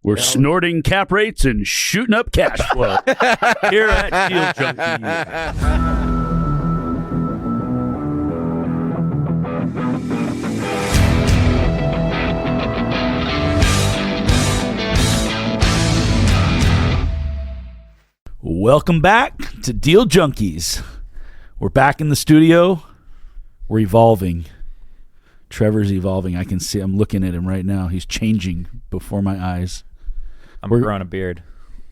We're snorting cap rates and shooting up cash flow here at Deal Junkies. Welcome back to Deal Junkies. We're back in the studio. We're evolving. Trevor's evolving. I can see. I'm looking at him right now. He's changing before my eyes. We're growing a beard.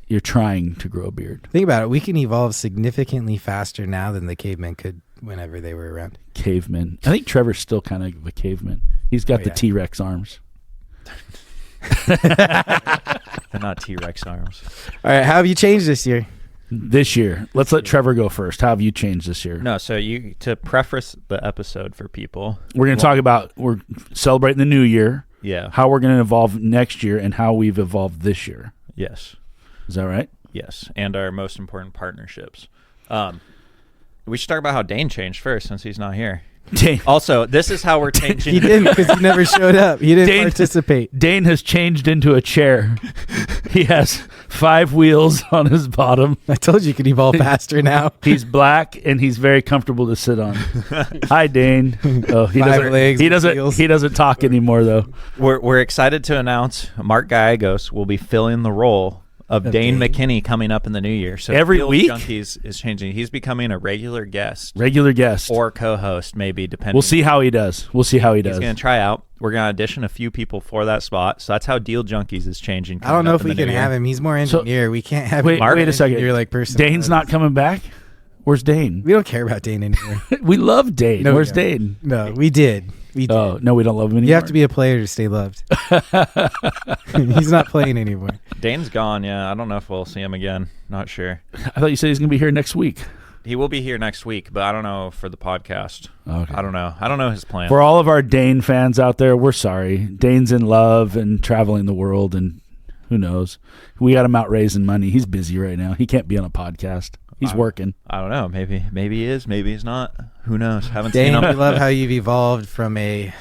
You're trying to grow a beard. Think about it. We can evolve significantly faster now than the cavemen could whenever they were around. Caveman. I think Trevor's still kind of a caveman. He's got the T-Rex arms. They're not T-Rex arms. All right. How have you changed this year? This year. Let's let Trevor go first. How have you changed this year? No, so to preface the episode for people. We're going to talk about, we're celebrating the new year. Yeah. How we're going to evolve next year and how we've evolved this year. Yes. Is that right? Yes. And our most important partnerships. We should talk about how Dane changed first since he's not here. Dane. Also, this is how we're changing. He didn't because he never showed up. He didn't participate. Dane has changed into a chair. He has 5 wheels on his bottom. I told you you could evolve faster now. He's black and he's very comfortable to sit on. Hi, Dane. Oh, he 5 doesn't. legs. He doesn't talk anymore though. We're excited to announce Mark Gallegos will be filling the role of Dane McKinney coming up in the new year. So every Deal week, Junkies is changing. He's becoming a regular guest, or co-host, maybe depending. We'll see how he does. He's going to try out. We're going to audition a few people for that spot. So that's how Deal Junkies is changing. I don't know if we can have him. He's more engineer. We can't have him. Wait a second. You're like person. Dane's not coming back. Where's Dane? We don't care about Dane anymore. We love Dane. No, Where's Dane? No, we did. Oh, no, we don't love him anymore. You have to be a player to stay loved. He's not playing anymore. Dane's gone, yeah. I don't know if we'll see him again. Not sure. I thought you said he's going to be here next week. He will be here next week, but I don't know for the podcast. Okay. I don't know. I don't know his plan. For all of our Dane fans out there, we're sorry. Dane's in love and traveling the world, and who knows? We got him out raising money. He's busy right now. He can't be on a podcast. He's working. I don't know. Maybe he is. Maybe he's not. Who knows? Haven't Dane, seen him. we love how you've evolved from a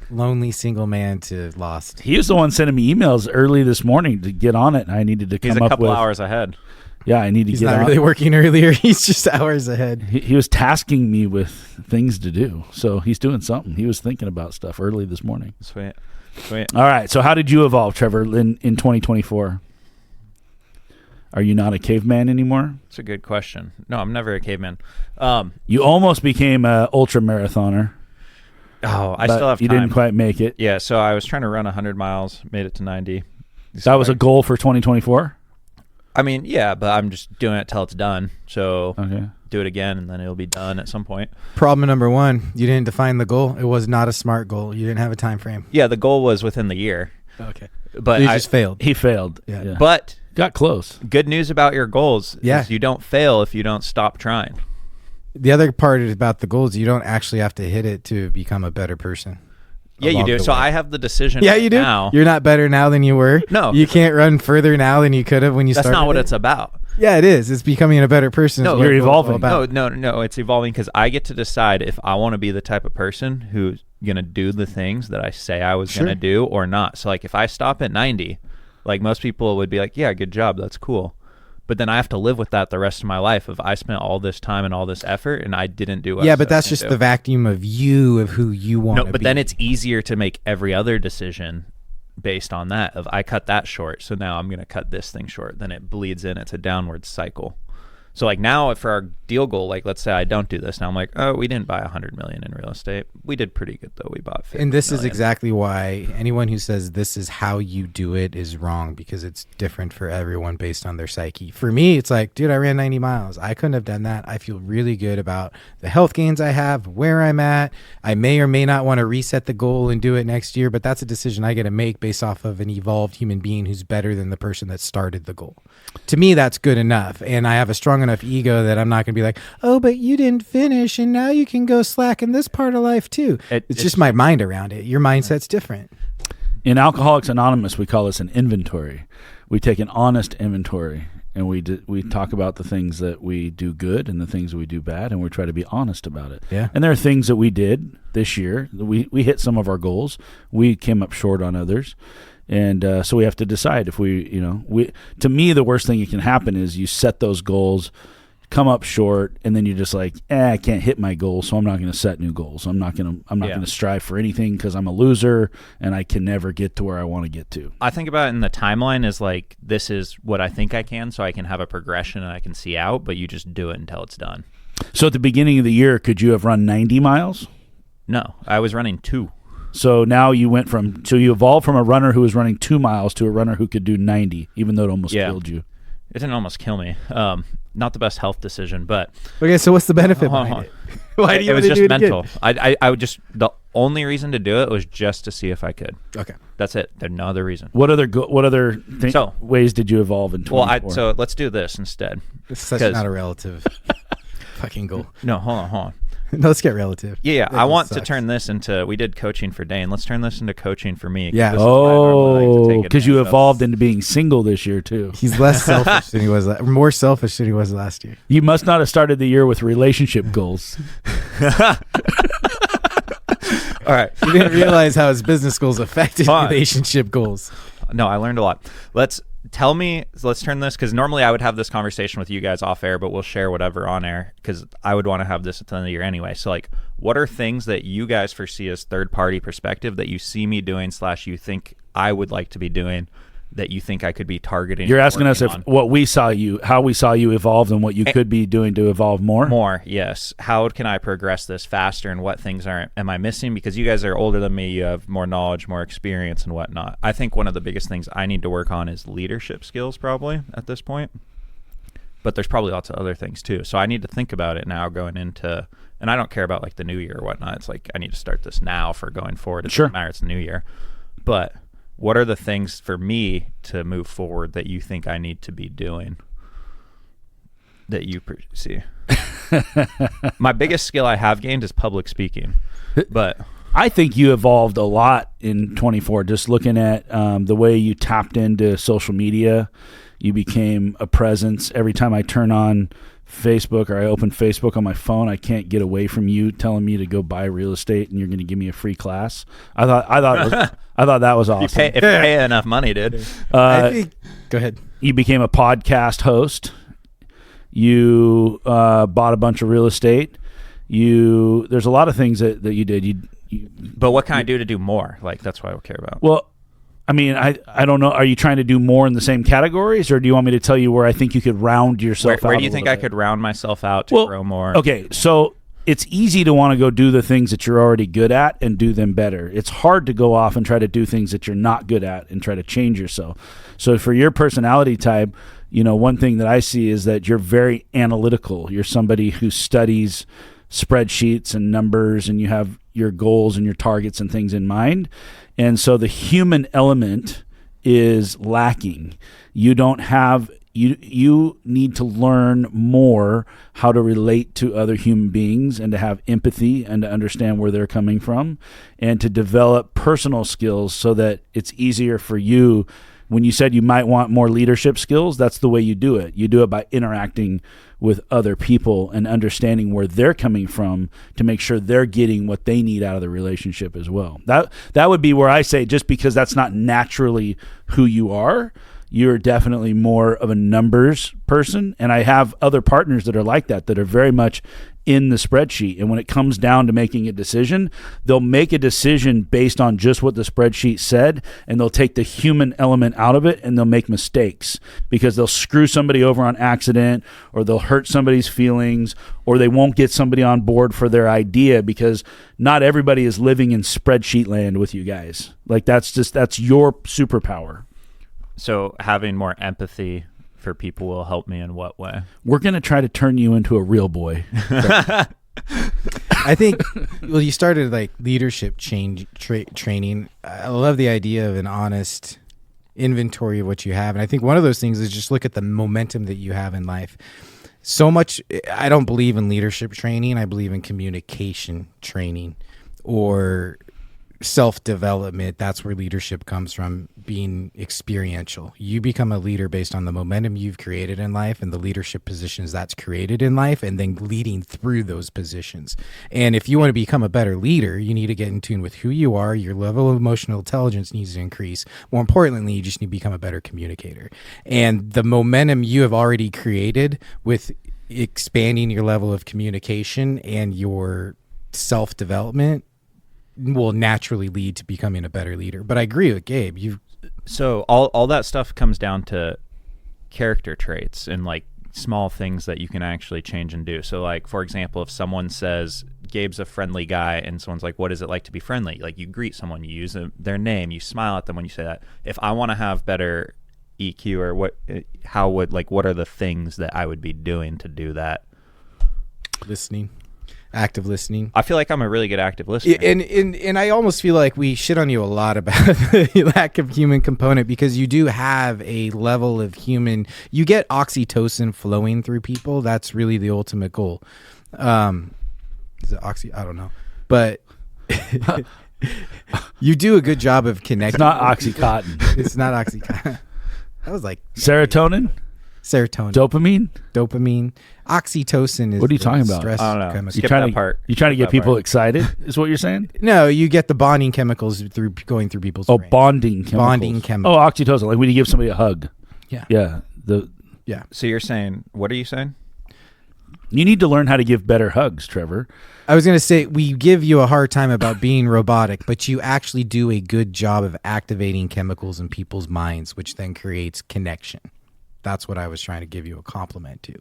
lonely single man to lost. He was the one sending me emails early this morning to get on it, and I needed to come up with... He's a couple hours ahead. Yeah, I need to He's get on. He's not really working earlier. He's just hours ahead. He was tasking me with things to do, so he's doing something. He was thinking about stuff early this morning. Sweet. All right, so how did you evolve, Trevor, in 2024? Are you not a caveman anymore? That's a good question. No, I'm never a caveman. You almost became an ultra marathoner. Oh, I still have time. You didn't quite make it. Yeah, so I was trying to run 100 miles, made it to 90. That was a goal for 2024? I mean, yeah, but I'm just doing it till it's done. So okay. Do it again, and then it'll be done at some point. Problem number 1, you didn't define the goal. It was not a SMART goal. You didn't have a time frame. Yeah, the goal was within the year. Okay. But you just failed. He failed. Yeah. But... got close. Good news about your goals is you don't fail if you don't stop trying. The other part about the goals, you don't actually have to hit it to become a better person. Yeah, you do. So I have the decision you do. now. You're not better now than you were. No. You can't run further now than you could have when you started. That's not what it's about. Yeah, it is. It's becoming a better person. No, you're evolving. No. It's evolving because I get to decide if I want to be the type of person who's going to do the things that I say I was going to do or not. So, like, if I stop at 90... like most people would be like, yeah, good job. That's cool. But then I have to live with that the rest of my life if I spent all this time and all this effort and I didn't do what but that's just the vacuum of you, of who you want to be. No, but then it's easier to make every other decision based on that. Of I cut that short, so now I'm going to cut this thing short. Then it bleeds in. It's a downward cycle. So like now for our deal goal, like let's say I don't do this. Now I'm like, oh, we didn't buy 100 million in real estate. We did pretty good though. We bought 50 And this million. is exactly why anyone who says this is how you do it is wrong, because it's different for everyone based on their psyche. For me, it's like, dude, I ran 90 miles. I couldn't have done that. I feel really good about the health gains I have, where I'm at. I may or may not want to reset the goal and do it next year, but that's a decision I get to make based off of an evolved human being who's better than the person that started the goal. To me, that's good enough. And I have a strong enough ego that I'm not going to be like, oh, but you didn't finish and now you can go slack in this part of life too. It's just my mind around it. Your mindset's different. In Alcoholics Anonymous, we call this an inventory. We take an honest inventory and we talk about the things that we do good and the things that we do bad, and we try to be honest about it. Yeah. And there are things that we did this year. We hit some of our goals. We came up short on others. And so we have to decide if to me, the worst thing that can happen is you set those goals, come up short, and then you're just like, I can't hit my goal, so I'm not going to set new goals. I'm not going to strive for anything because I'm a loser and I can never get to where I want to get to. I think about it in the timeline as like, this is what I think I can, so I can have a progression and I can see out, but you just do it until it's done. So at the beginning of the year, could you have run 90 miles? No, I was running 2. So now you you evolved from a runner who was running 2 miles to a runner who could do 90, even though it almost killed you. It didn't almost kill me. Not the best health decision, but okay. So what's the benefit behind it? Why do you? It was want to just do it mental. Again? I would just, the only reason to do it was just to see if I could. Okay, that's it. There's no other reason. What other ways did you evolve in 24? Well, so let's do this instead. It's such not a relative fucking goal. No, hold on. No, let's get relative. Yeah. I want to turn this into, we did coaching for Dane. Let's turn this into coaching for me. Yeah. Because you evolved into being single this year too. He's less selfish than he was, more selfish than he was last year. You must not have started the year with relationship goals. All right. You didn't realize how his business goals affected relationship goals. No, I learned a lot. Let's turn this, because normally I would have this conversation with you guys off air, but we'll share whatever on air, because I would want to have this at the end of the year anyway. So like, what are things that you guys foresee as third party perspective that you see me doing / you think I would like to be doing, that you think I could be targeting? You're asking us if how we saw you evolve, and what you could be doing to evolve more? More, yes. How can I progress this faster, and what things am I missing? Because you guys are older than me, you have more knowledge, more experience, and whatnot. I think one of the biggest things I need to work on is leadership skills, probably, at this point. But there's probably lots of other things, too. So I need to think about it now going into, and I don't care about like the new year or whatnot. It's like, I need to start this now for going forward. It doesn't matter, it's the new year. But what are the things for me to move forward that you think I need to be doing that you see? My biggest skill I have gained is public speaking, but I think you evolved a lot in 24. Just looking at the way you tapped into social media, you became a presence. Every time I turn on Facebook or I open Facebook on my phone, I can't get away from you telling me to go buy real estate and you're going to give me a free class. I thought that was awesome. If you pay enough money, dude. I think, go ahead. You became a podcast host. You bought a bunch of real estate. There's a lot of things that you did. But what can I do to do more? Like, that's what I care about. Well, I mean, I don't know. Are you trying to do more in the same categories, or do you want me to tell you where I think you could round yourself out? Where do you think I could round myself out to grow more? Okay, so it's easy to want to go do the things that you're already good at and do them better. It's hard to go off and try to do things that you're not good at and try to change yourself. So for your personality type, one thing that I see is that you're very analytical. You're somebody who studies spreadsheets and numbers, and you have your goals and your targets and things in mind. And so the human element is lacking. You don't have, you need to learn more how to relate to other human beings and to have empathy and to understand where they're coming from and to develop personal skills so that it's easier for you. When you said you might want more leadership skills, that's the way you do it. You do it by interacting with other people and understanding where they're coming from to make sure they're getting what they need out of the relationship as well. That would be where I say, just because that's not naturally who you are, you're definitely more of a numbers person. And I have other partners that are like that are very much in the spreadsheet. And when it comes down to making a decision, they'll make a decision based on just what the spreadsheet said, and they'll take the human element out of it, and they'll make mistakes because they'll screw somebody over on accident, or they'll hurt somebody's feelings, or they won't get somebody on board for their idea, because not everybody is living in spreadsheet land with you guys. Like, that's your superpower. So having more empathy for people will help me in what way? We're going to try to turn you into a real boy. I think, well, you started like leadership training. I love the idea of an honest inventory of what you have. And I think one of those things is just look at the momentum that you have in life. So much, I don't believe in leadership training. I believe in communication training, or self-development, that's where leadership comes from, being experiential. You become a leader based on the momentum you've created in life and the leadership positions that's created in life, and then leading through those positions. And if you want to become a better leader, you need to get in tune with who you are. Your level of emotional intelligence needs to increase. More importantly, you just need to become a better communicator. And the momentum you have already created with expanding your level of communication and your self-development will naturally lead to becoming a better leader. But I agree with Gabe. So all that stuff comes down to character traits and like small things that you can actually change and do. So like, for example, if someone says Gabe's a friendly guy and someone's like, what is it like to be friendly? Like you greet someone, you use their name, you smile at them when you say that. If I want to have better EQ or what are the things that I would be doing to do that? Listening. Active listening. I feel like I'm a really good active listener. And I almost feel like we shit on you a lot about the lack of human component, because you do have a level of human, you get oxytocin flowing through people. That's really the ultimate goal. Is it I don't know. But you do a good job of connecting. It's not Oxycontin. It's not Oxycontin. That was like Serotonin? Dopamine. Dopamine? Oxytocin is. What are you talking about? Stress I don't know. chemical. Skip that part. You trying to Skip get that people part. excited, is what you're saying? No, you get the bonding chemicals through going through people's brains. Bonding chemicals. Bonding chemicals. Oh, oxytocin, like when you give somebody a hug. Yeah. Yeah. Yeah. So you're saying, what are you saying? You need to learn how to give better hugs, Trevor. I was going to say, we give you a hard time about being robotic, but you actually do a good job of activating chemicals in people's minds, which then creates connection. That's what I was trying to give you a compliment to.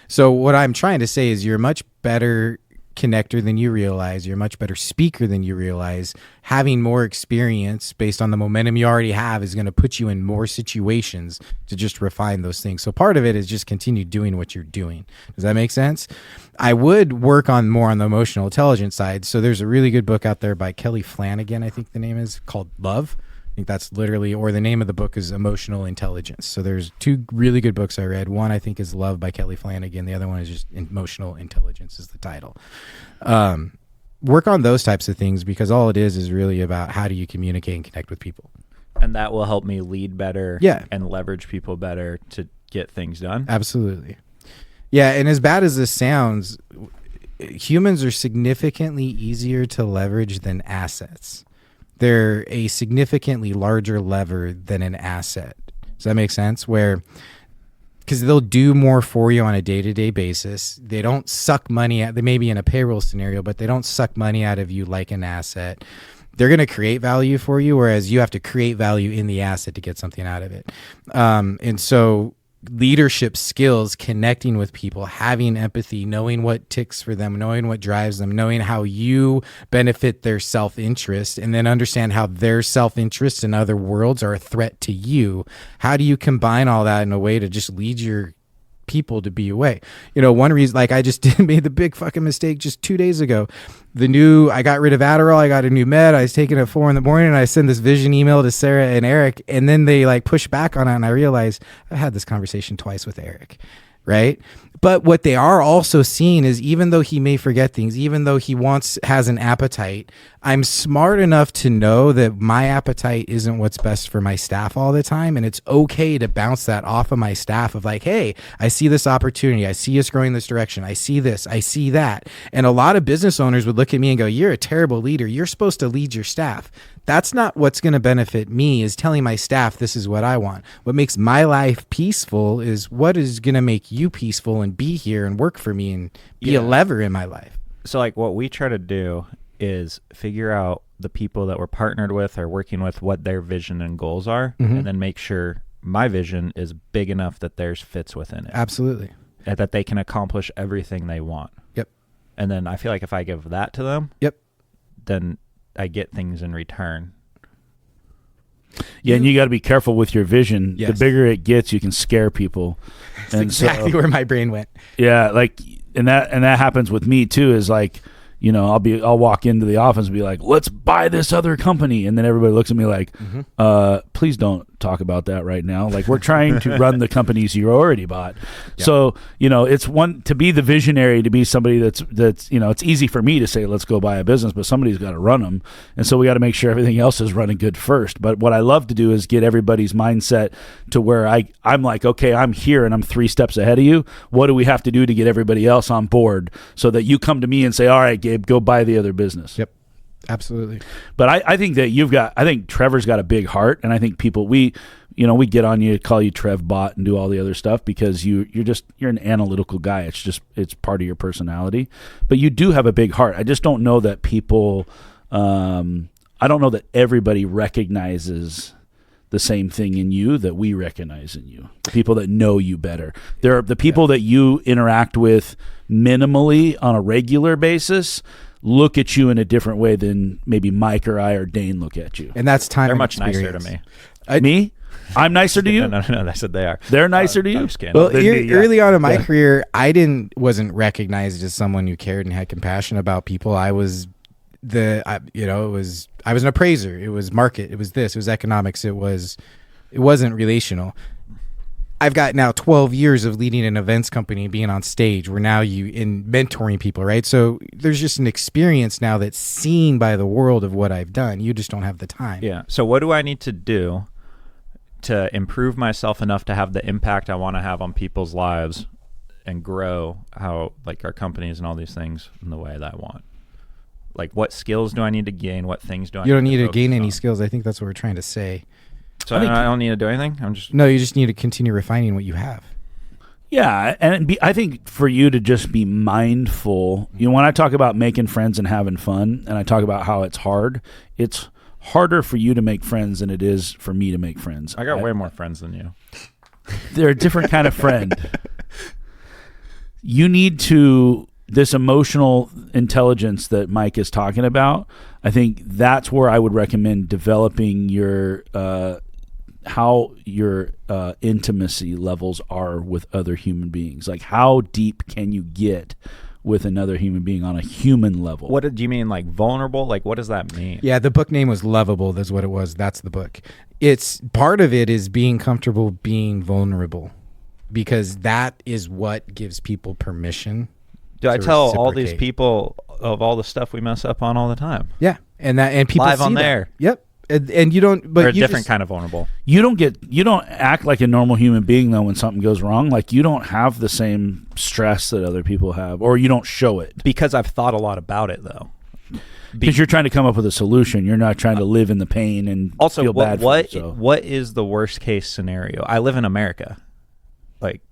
So what I'm trying to say is you're a much better connector than you realize. You're a much better speaker than you realize. Having more experience based on the momentum you already have is going to put you in more situations to just refine those things. So part of it is just continue doing what you're doing. Does that make sense? I would work on more on the emotional intelligence side. So there's a really good book out there by Kelly Flanagan, I think the name is, called Love. I think that's literally, or the name of the book is Emotional Intelligence. So there's two really good books I read. One I think is Love by Kelly Flanagan. The other one is just Emotional Intelligence is the title. Work on those types of things, because all it is really about how do you communicate and connect with people. And that will help me lead better. Yeah. And leverage people better to get things done. Absolutely. Yeah, and as bad as this sounds, humans are significantly easier to leverage than assets. They're a significantly larger lever than an asset. Does that make sense? Because they'll do more for you on a day-to-day basis. They don't suck money out. They may be in a payroll scenario, but they don't suck money out of you like an asset. They're going to create value for you, whereas you have to create value in the asset to get something out of it. And so leadership skills, connecting with people, having empathy, knowing what ticks for them, knowing what drives them, knowing how you benefit their self-interest, and then understand how their self-interest in other worlds are a threat to you. How do you combine all that in a way to just lead your people to be away? One reason, like I just made the big fucking mistake just 2 days ago. I got rid of Adderall. I got a new med. I was taking it at 4 a.m. and I send this vision email to Sarah and Eric, and then they like push back on it. And I realized I had this conversation twice with Eric, right? But what they are also seeing is, even though he may forget things, even though he has an appetite, I'm smart enough to know that my appetite isn't what's best for my staff all the time. And it's okay to bounce that off of my staff of like, hey, I see this opportunity. I see us growing this direction. I see this. I see that. And a lot of business owners would look at me and go, you're a terrible leader. You're supposed to lead your staff. That's not what's going to benefit me, is telling my staff this is what I want. What makes my life peaceful is what is going to make you peaceful and be here and work for me and be a lever in my life. So like what we try to do is figure out the people that we're partnered with or working with, what their vision and goals are, and then make sure my vision is big enough that theirs fits within it. Absolutely. And that they can accomplish everything they want. Yep. And then I feel like if I give that to them, then I get things in return. Yeah, and you got to be careful with your vision. Yes. The bigger it gets, you can scare people. That's exactly where my brain went. Yeah, like and that happens with me too. Is like, I'll walk into the office and be like, let's buy this other company, and then everybody looks at me like, please don't talk about that right now. Like, we're trying to run the companies you already bought. Yeah. So, it's one to be the visionary, to be somebody that's it's easy for me to say, let's go buy a business, but somebody's got to run them. And so we got to make sure everything else is running good first. But what I love to do is get everybody's mindset to where I'm like, okay, I'm here and I'm 3 steps ahead of you. What do we have to do to get everybody else on board so that you come to me and say, all right, Gabe, go buy the other business? Yep. Absolutely. But I think that I think Trevor's got a big heart, and I think people, we get on you, call you Trev Bot and do all the other stuff because you're an analytical guy. It's part of your personality, but you do have a big heart. I just don't know that people, I don't know that everybody recognizes the same thing in you that we recognize in you. The people that know you better. There are the people that you interact with minimally on a regular basis look at you in a different way than maybe Mike or I or Dane look at you. And that's time. They're and much experience. nicer to me. Me? I'm nicer to you? No, I said they are. They're nicer to you? I'm just kidding. Well, early on in my career, I wasn't recognized as someone who cared and had compassion about people. I was I was an appraiser. It was market. It was this. It was economics. It wasn't relational. I've got now 12 years of leading an events company, being on stage. We're now in mentoring people, right? So there's just an experience now that's seen by the world of what I've done. You just don't have the time. Yeah. So what do I need to do to improve myself enough to have the impact I want to have on people's lives and grow how our companies and all these things in the way that I want? Like, what skills do I need to gain? What things do I? You don't need to gain on? any skills. I think that's what we're trying to say. So I don't need to do anything. You just need to continue refining what you have. Yeah, and I think for you to just be mindful. When I talk about making friends and having fun, and I talk about how it's harder for you to make friends than it is for me to make friends. I got way more friends than you. They're a different kind of friend. You need to. This emotional intelligence that Mike is talking about, I think that's where I would recommend developing your how your intimacy levels are with other human beings. Like, how deep can you get with another human being on a human level? What did you mean, like vulnerable? Like, what does that mean? Yeah, the book name was Lovable. That's what it was. That's the book. It's part of it is being comfortable being vulnerable, because that is what gives people permission. Do I tell all these people of all the stuff we mess up on all the time? Yeah, and people live see on that. there. Yep, and you don't. But they're a different kind of vulnerable. You don't act like a normal human being though when something goes wrong. Like, you don't have the same stress that other people have, or you don't show it because I've thought a lot about it though. Because you're trying to come up with a solution. You're not trying to live in the pain and also feel bad for it. So. What is the worst case scenario? I live in America.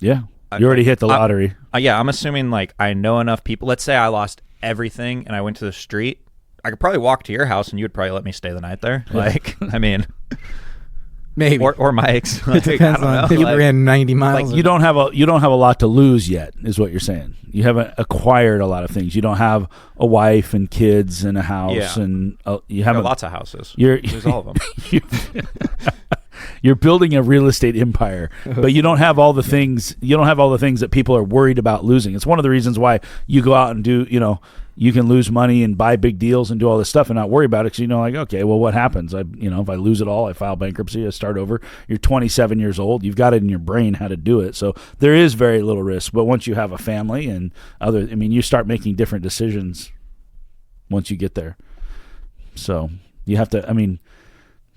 Yeah. You already hit the lottery. I'm assuming I know enough people. Let's say I lost everything and I went to the street. I could probably walk to your house and you would probably let me stay the night there. Maybe or Mike's. It depends on if you ran 90 miles. You don't have a lot to lose yet, is what you're saying. You haven't acquired a lot of things. You don't have a wife and kids and a house, and you haven't lots of houses. There's all of them. You're building a real estate empire, but you don't have all the things. You don't have all the things that people are worried about losing. It's one of the reasons why you go out and do. You can lose money and buy big deals and do all this stuff and not worry about it because okay, well, what happens? If I lose it all, I file bankruptcy, I start over. You're 27 years old. You've got it in your brain how to do it. So there is very little risk. But once you have a family and you start making different decisions once you get there. So you have to.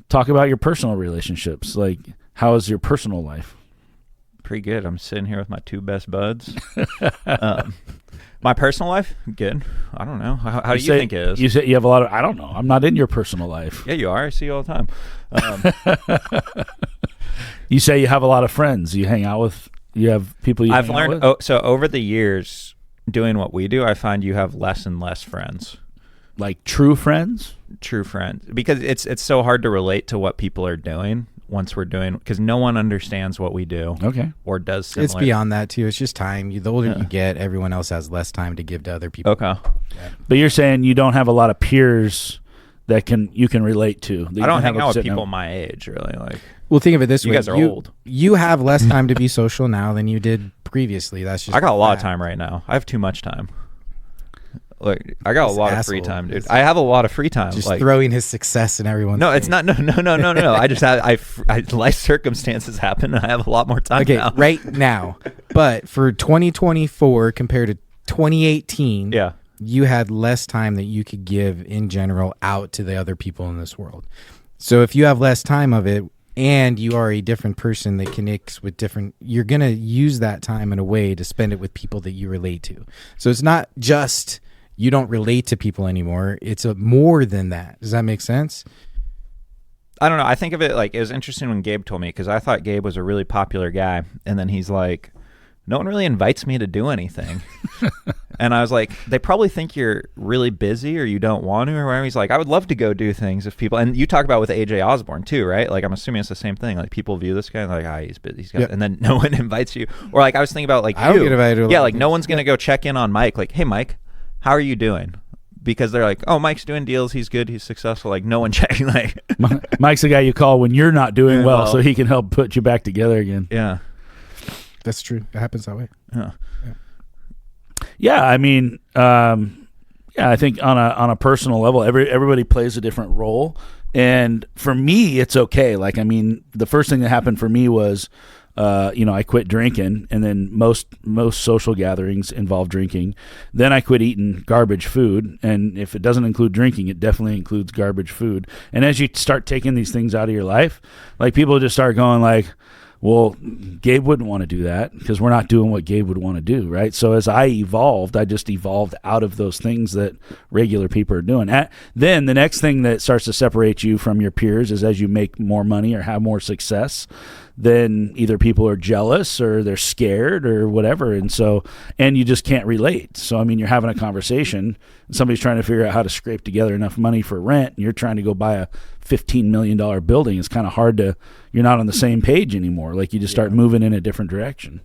Talk about your personal relationships. Like, how is your personal life? Pretty good. I'm sitting here with my 2 best buds. My personal life, good. I don't know. How do you think it is? You say you have a lot of. I don't know. I'm not in your personal life. Yeah, you are. I see you all the time. You say you have a lot of friends. You hang out with. You have people. I've learned. So over the years doing what we do, I find you have less and less friends. Like true friends. True friends, because it's so hard to relate to what people are doing once we're doing, because no one understands what we do. Okay. Or does similar. It's beyond that too. It's just time. The older you get, everyone else has less time to give to other people. Okay. Yeah. But you're saying you don't have a lot of peers that you can relate to. I don't hang out with people my age, really. Well, think of it this way: you guys are old. You have less time to be social now than you did previously. That's just. I got a lot of time right now. I have too much time. Like, I got This a lot of asshole free time, dude. is I have a lot of free time. Just like, throwing his success in everyone's no, face. it's not. No. I just have life circumstances happen, and I have a lot more time Okay, now. right now. But for 2024 compared to 2018, Yeah. you had less time that you could give in general out to the other people in this world. So if you have less time of it and you are a different person that connects with different, you're going to use that time in a way to spend it with people that you relate to. So it's not just you don't relate to people anymore. It's more than that. Does that make sense? I don't know. I think of it like, it was interesting when Gabe told me, because I thought Gabe was a really popular guy. And then he's like, no one really invites me to do anything. And I was like, they probably think you're really busy or you don't want to or whatever. He's like, I would love to go do things if people, and you talk about with AJ Osborne too, right? Like, I'm assuming it's the same thing. Like, people view this guy and like, he's busy. Yep. And then no one invites you. Or like, I was thinking about like, I don't get invited to a lot yeah, of like things. no one's going to go check in on Mike. Like, hey, Mike, how are you doing? Because they're like, oh, Mike's doing deals. He's good. He's successful. Like, no one checking. Like, Mike's the guy you call when you're not doing well, well. so he can help put you back together again. yeah. That's true. It happens that way. Yeah. Yeah, I mean, I think on a personal level, everybody plays a different role, and for me, it's okay. Like, I mean, the first thing that happened for me was, I quit drinking, and then most social gatherings involve drinking. Then I quit eating garbage food, and if it doesn't include drinking, it definitely includes garbage food. And as you start taking these things out of your life, like, people just start going like, well, Gabe wouldn't want to do that because we're not doing what Gabe would want to do, right? So as I evolved, I just evolved out of those things that regular people are doing. Then the next thing that starts to separate you from your peers is as you make more money or have more success, then either people are jealous or they're scared or whatever. And you just can't relate. So, I mean, you're having a conversation and somebody's trying to figure out how to scrape together enough money for rent, and you're trying to go buy a $15 million building. It's kind of hard you're not on the same page anymore. Like, you just start moving in a different direction.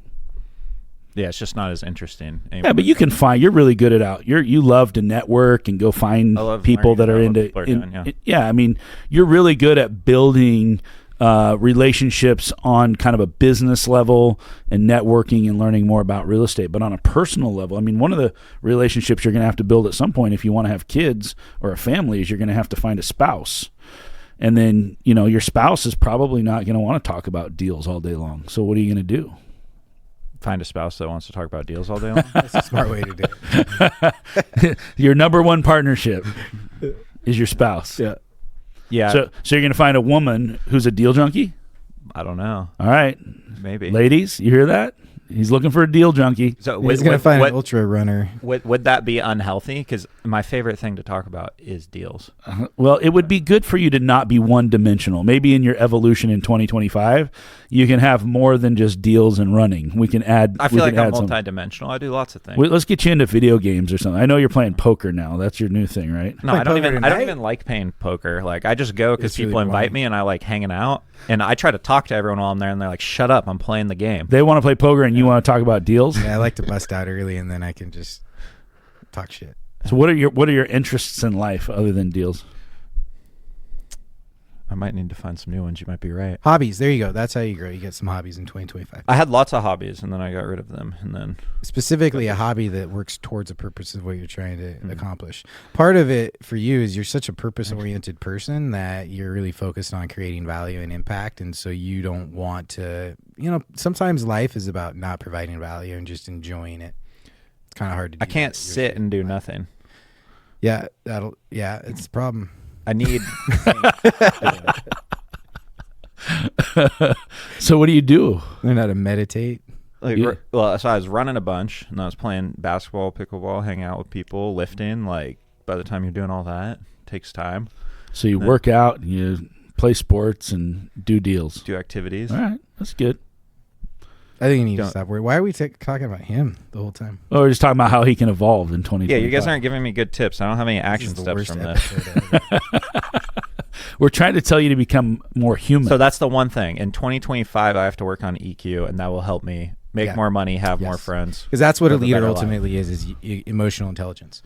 Yeah, it's just not as interesting anymore. Yeah, but you can you're really good at you love to network and go find I love people that are learning into, about what people are doing, yeah, I mean, you're really good at building relationships on kind of a business level and networking and learning more about real estate. But on a personal level, I mean, one of the relationships you're going to have to build at some point if you want to have kids or a family is you're going to have to find a spouse. And then, your spouse is probably not going to want to talk about deals all day long. So what are you going to do? Find a spouse that wants to talk about deals all day long. That's a smart way to do it. Your number one partnership is your spouse. Yeah. Yeah. So you're going to find a woman who's a deal junkie? I don't know. All right. Maybe. Ladies, you hear that? He's looking for a deal junkie. So He's going to find an ultra runner. would that be unhealthy? Because my favorite thing to talk about is deals. Well, it would be good for you to not be one-dimensional. Maybe in your evolution in 2025, you can have more than just deals and running. We can add. I feel like I'm some. multidimensional. I do lots of things. Let's get you into video games or something. I know you're playing poker now. That's your new thing, right? No, Play I don't poker even tonight? like playing poker. Like, I just go because It's really people invite boring. me and I like hanging out. And I try to talk to everyone while I'm there, and they're like, "Shut up! I'm playing the game." They want to play poker, and you want to talk about deals. Yeah, I like to bust out early, and then I can just talk shit. So what are your interests in life other than deals? I might need to find some new ones. You might be right. Hobbies. There you go. That's how you grow. You get some hobbies in 2025. I had lots of hobbies, and then I got rid of them. And then Specifically, a hobby that works towards a purpose of what you're trying to accomplish. Part of it for you is you're such a purpose-oriented person that you're really focused on creating value and impact, and so you don't want to. Sometimes life is about not providing value and just enjoying it. It's kind of hard to do. I can't that. sit and do nothing. Yeah, it's the problem. I need. So what do you do? Learn how to meditate. So I was running a bunch, and I was playing basketball, pickleball, hanging out with people, lifting. Like, by the time you're doing all that, it takes time. So you work out, and you play sports, and do deals. Do activities. All right, that's good. I think you need to Don't- stop worrying. Why are we talking about him the whole time? Oh, we're just talking about how he can evolve in 2025. Yeah, you guys aren't giving me good tips. I don't have any action This is the steps worst from this. episode ever. We're trying to tell you to become more human. So that's the one thing. In 2025, I have to work on EQ, and that will help me make more money, have more Yes. friends. Because that's what a Live a leader better life. ultimately is emotional intelligence.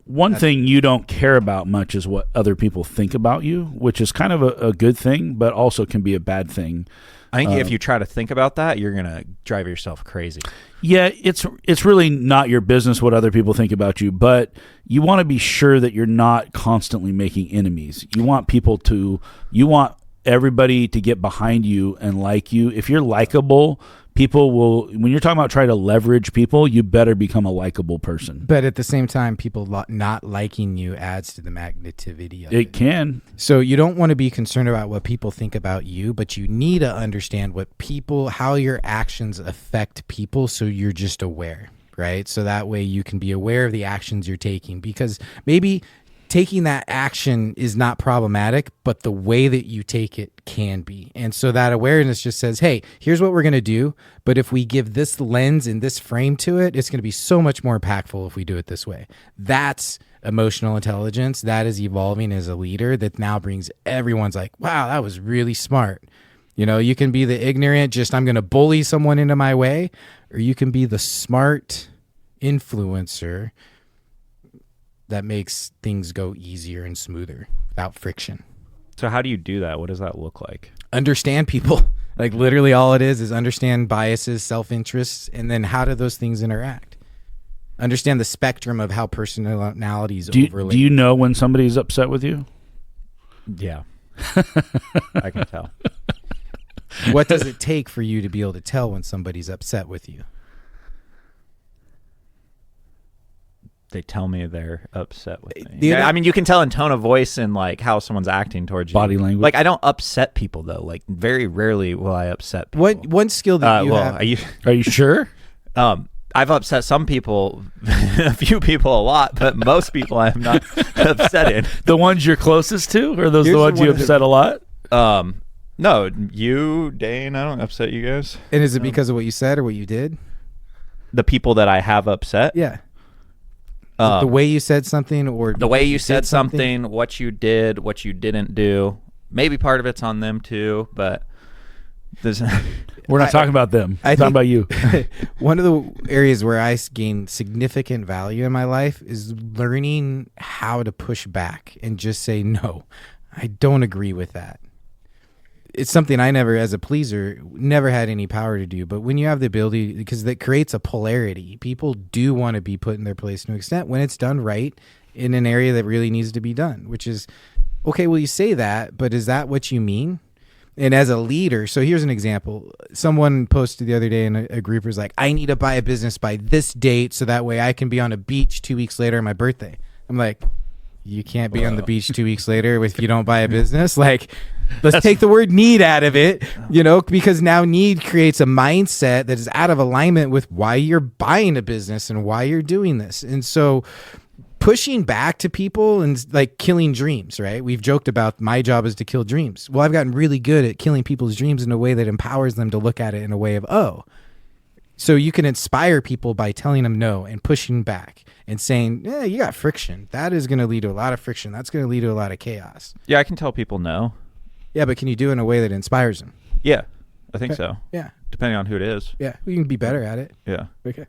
One thing you don't care about much is what other people think about you, which is kind of a good thing, but also can be a bad thing. I think if you try to think about that, you're going to drive yourself crazy. Yeah, it's really not your business what other people think about you, but you want to be sure that you're not constantly making enemies. You want everybody to get behind you and like you. If you're likable, people will, when you're talking about trying to leverage people, you better become a likable person. But at the same time, people not liking you adds to the magnetivity of it. It can. So you don't want to be concerned about what people think about you, but you need to understand how your actions affect people, so you're just aware, right? So that way you can be aware of the actions you're taking, because maybe taking that action is not problematic, but the way that you take it can be. And so that awareness just says, hey, here's what we're going to do. But if we give this lens and this frame to it, it's going to be so much more impactful if we do it this way. That's emotional intelligence. That is evolving as a leader that now brings everyone's like, wow, that was really smart. You know, you can be the ignorant, just I'm going to bully someone into my way, or you can be the smart influencer that makes things go easier and smoother without friction. So how do you do that? What does that look like? Understand people. Like literally all it is understand biases, self-interests, and then how do those things interact? Understand the spectrum of how personalities overlap. Do you know when somebody's upset with you? Yeah. I can tell. What does it take for you to be able to tell when somebody's upset with you? They tell me they're upset with me. Yeah, I mean, you can tell in tone of voice and like how someone's acting towards you. Body language. Like I don't upset people though. Like very rarely will I upset people. One skill that you have. Are you sure? I've upset some people, a few people a lot, but most people I'm not upsetting. The ones you're closest to, or those the ones you upset a lot? No, you, Dane, I don't upset you guys. And is it because of what you said or what you did? The people that I have upset? Yeah. The way you said something, or the way you said something, what you did, what you didn't do. Maybe part of it's on them too, but we're not talking about them. We're talking about you. One of the areas where I gain significant value in my life is learning how to push back and just say, no, I don't agree with that. It's something I never, as a pleaser, never had any power to do. But when you have the ability, because that creates a polarity, people do want to be put in their place to an extent when it's done right in an area that really needs to be done, which is, okay, well, you say that, but is that what you mean? And as a leader, so here's an example. Someone posted the other day in a group was like, I need to buy a business by this date so that way I can be on a beach 2 weeks later on my birthday. I'm like, you can't be on the beach 2 weeks later if you don't buy a business. Like, let's take the word need out of it, because now need creates a mindset that is out of alignment with why you're buying a business and why you're doing this. And so pushing back to people and like killing dreams, right? We've joked about my job is to kill dreams. Well, I've gotten really good at killing people's dreams in a way that empowers them to look at it in a way of, oh, so you can inspire people by telling them no and pushing back and saying, yeah, you got friction. That is going to lead to a lot of friction. That's going to lead to a lot of chaos. Yeah, I can tell people no. Yeah, but can you do it in a way that inspires them? Yeah, I think so. Yeah. Depending on who it is. Yeah, we can be better at it. Yeah. Okay.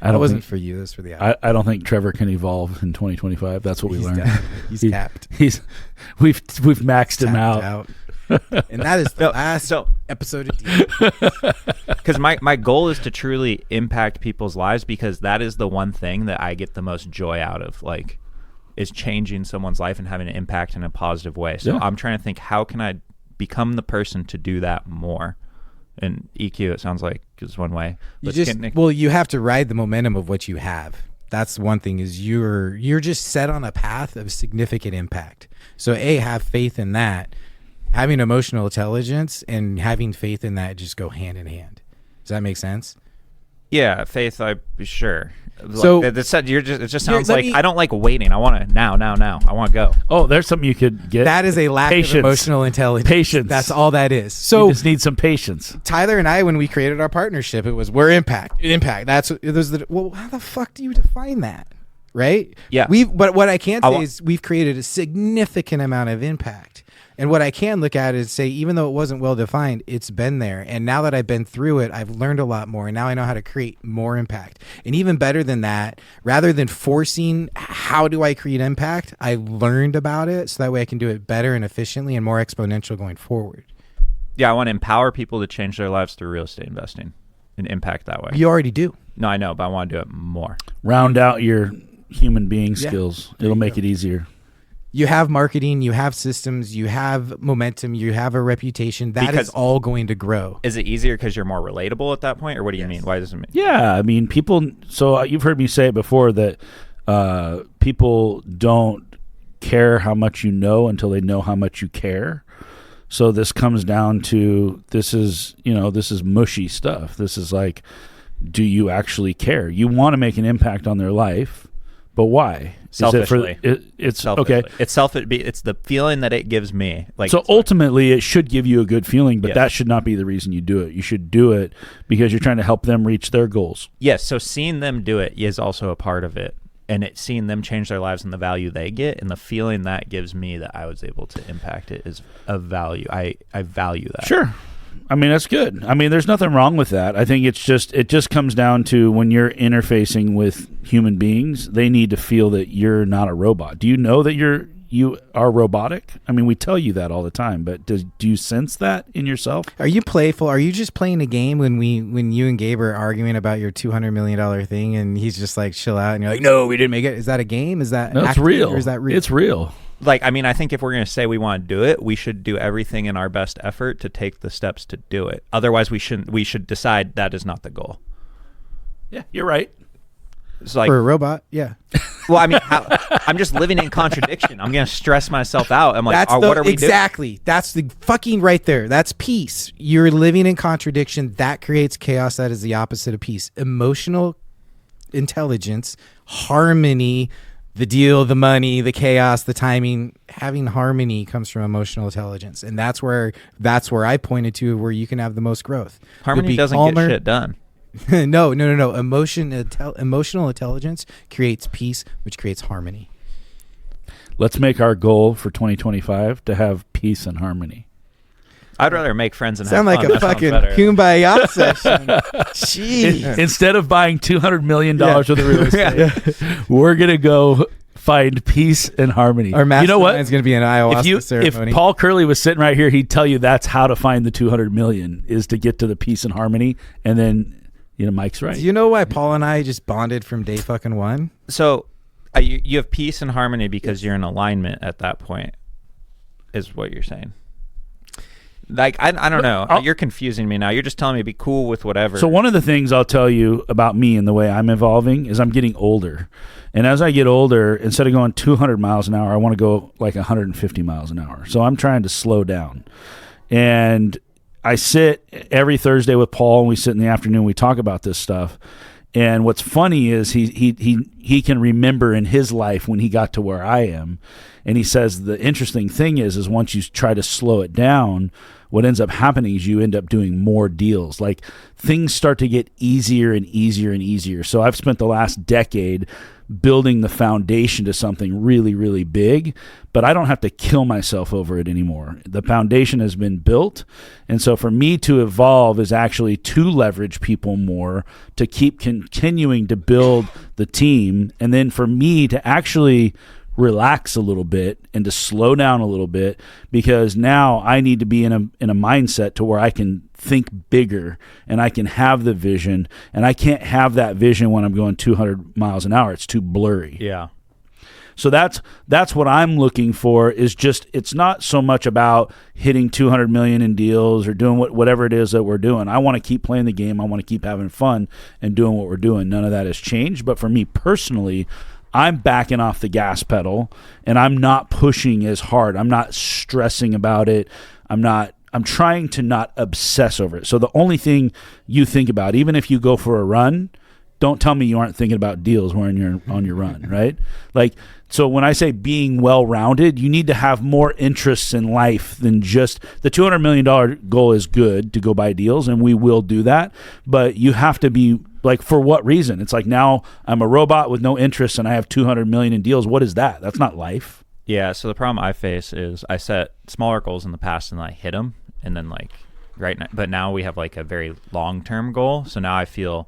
That wasn't for you. This for the I don't think Trevor can evolve in 2025. That's what we learned. He's capped. We've maxed him out. And that is the last episode of Deal. Because my goal is to truly impact people's lives, because that is the one thing that I get the most joy out of, like, is changing someone's life and having an impact in a positive way. So I'm trying to think, how can I become the person to do that more? And EQ, it sounds like, is one way. You have to ride the momentum of what you have. That's one thing, is you're just set on a path of significant impact. So have faith in that. Having emotional intelligence and having faith in that just go hand in hand. Does that make sense? Yeah, faith, sure. So it just sounds like I don't like waiting. I want to now. I want to go. Oh, there's something you could get. That is a lack of emotional intelligence. Patience. That's all that is. So you just need some patience. Tyler and I, when we created our partnership, it was we're impact. Well, how the fuck do you define that? Right? Yeah. But what I can say is we've created a significant amount of impact. And what I can look at is say, even though it wasn't well defined, it's been there. And now that I've been through it, I've learned a lot more. And now I know how to create more impact. And even better than that, rather than forcing how do I create impact, I learned about it so that way I can do it better and efficiently and more exponential going forward. Yeah, I want to empower people to change their lives through real estate investing and impact that way. You already do. No, I know, but I want to do it more. Round out your human being skills. It'll make it easier. You have marketing, you have systems, you have momentum, you have a reputation. That is all going to grow. Is it easier because you're more relatable at that point, or what do you mean? Why does it mean? Yeah, I mean, people. So you've heard me say it before that people don't care how much you know until they know how much you care. So this comes down to this is mushy stuff. This is like, do you actually care? You want to make an impact on their life, but why? Selfishly. It's Selfishly. okay. It's the feeling that it gives me. Like, so ultimately, it should give you a good feeling, but that should not be the reason you do it. You should do it because you're trying to help them reach their goals. Yes. So seeing them do it is also a part of it, and seeing them change their lives and the value they get, and the feeling that gives me that I was able to impact it is of value. I value that. Sure. I mean, that's good. I mean, there's nothing wrong with that. I think it just comes down to when you're interfacing with human beings, they need to feel that you're not a robot. Do you know that you are robotic? I mean, we tell you that all the time, but do you sense that in yourself? Are you playful? Are you just playing a game when you and Gabe are arguing about your $200 million thing and he's just like, chill out, and you're like, no, we didn't make it? Is that a game? Is that no, it's real. Or is that real? It's real. Like, I mean, I think if we're going to say we want to do it, we should do everything in our best effort to take the steps to do it. Otherwise, we should decide that is not the goal. Yeah, you're right. It's like, for a robot, yeah. Well, I mean, I'm just living in contradiction. I'm going to stress myself out. I'm like, what are we doing? Exactly. That's the fucking right there. That's peace. You're living in contradiction. That creates chaos. That is the opposite of peace. Emotional intelligence, harmony, the deal, the money, the chaos, the timing, having harmony comes from emotional intelligence. And that's where I pointed to where you can have the most growth. Harmony doesn't get shit done. No. Emotional intelligence creates peace, which creates harmony. Let's make our goal for 2025 to have peace and harmony. I'd rather make friends and sound have like fun. a fucking kumbaya session. Jeez. Instead of buying $200 million worth of real estate, we're gonna go find peace and harmony. Our mastermind you know what? is going to be an ayahuasca ceremony. If Paul Curley was sitting right here, he'd tell you that's how to find the $200 million is to get to the peace and harmony, and then Mike's right. Do you know why Paul and I just bonded from day fucking one? So you have peace and harmony because you're in alignment at that point, is what you're saying. Like, I don't know. You're confusing me now. You're just telling me to be cool with whatever. So one of the things I'll tell you about me and the way I'm evolving is I'm getting older. And as I get older, instead of going 200 miles an hour, I want to go like 150 miles an hour. So I'm trying to slow down. And I sit every Thursday with Paul, and we sit in the afternoon, we talk about this stuff. And what's funny is he can remember in his life when he got to where I am. And he says the interesting thing is once you try to slow it down, what ends up happening is you end up doing more deals. Like, things start to get easier and easier and easier. So I've spent the last decade building the foundation to something really, really big, but I don't have to kill myself over it anymore. The foundation has been built. And so for me to evolve is actually to leverage people more, to keep continuing to build the team. And then for me to actually relax a little bit and to slow down a little bit, because now I need to be in a mindset to where I can think bigger and I can have the vision, and I can't have that vision when I'm going 200 miles an hour. It's too blurry. Yeah. So that's what I'm looking for, is just, it's not so much about hitting 200 million in deals or doing whatever it is that we're doing. I want to keep playing the game. I want to keep having fun and doing what we're doing. None of that has changed. But for me personally, I'm backing off the gas pedal and I'm not pushing as hard. I'm not stressing about it. I'm trying to not obsess over it. So the only thing you think about, even if you go for a run, don't tell me you aren't thinking about deals when you're on your run, right? Like, so when I say being well-rounded, you need to have more interests in life than just the $200 million goal is good to go buy deals, and we will do that. But you have to be like, for what reason? It's like, now I'm a robot with no interest and I have 200 million in deals. What is that? That's not life. Yeah, so the problem I face is I set smaller goals in the past and I hit them, and then like right now, but now we have like a very long-term goal, so now I feel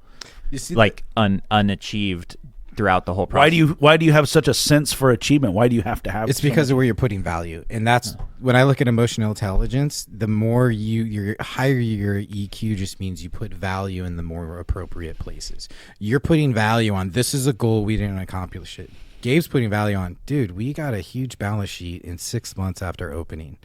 like unachieved throughout the whole process. Why do you have such a sense for achievement? Why do you have to have It's because of where you're putting value. And that's when I look at emotional intelligence, the more your higher your EQ just means you put value in the more appropriate places. You're putting value on, this is a goal, we didn't accomplish it. Gabe's putting value on, dude, we got a huge balance sheet in 6 months after opening.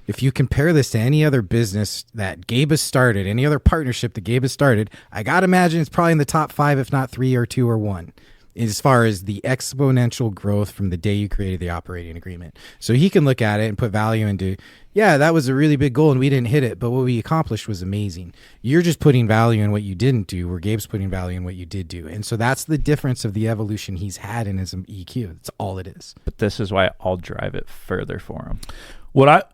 If you compare this to any other business that Gabe has started, any other partnership that Gabe has started, I got to imagine it's probably in the top 5, if not 3 or 2 or 1. As far as the exponential growth from the day you created the operating agreement. So he can look at it and put value into, yeah, that was a really big goal and we didn't hit it, but what we accomplished was amazing. You're just putting value in what you didn't do, where Gabe's putting value in what you did do. And so that's the difference of the evolution he's had in his EQ. That's all it is. But this is why I'll drive it further for him.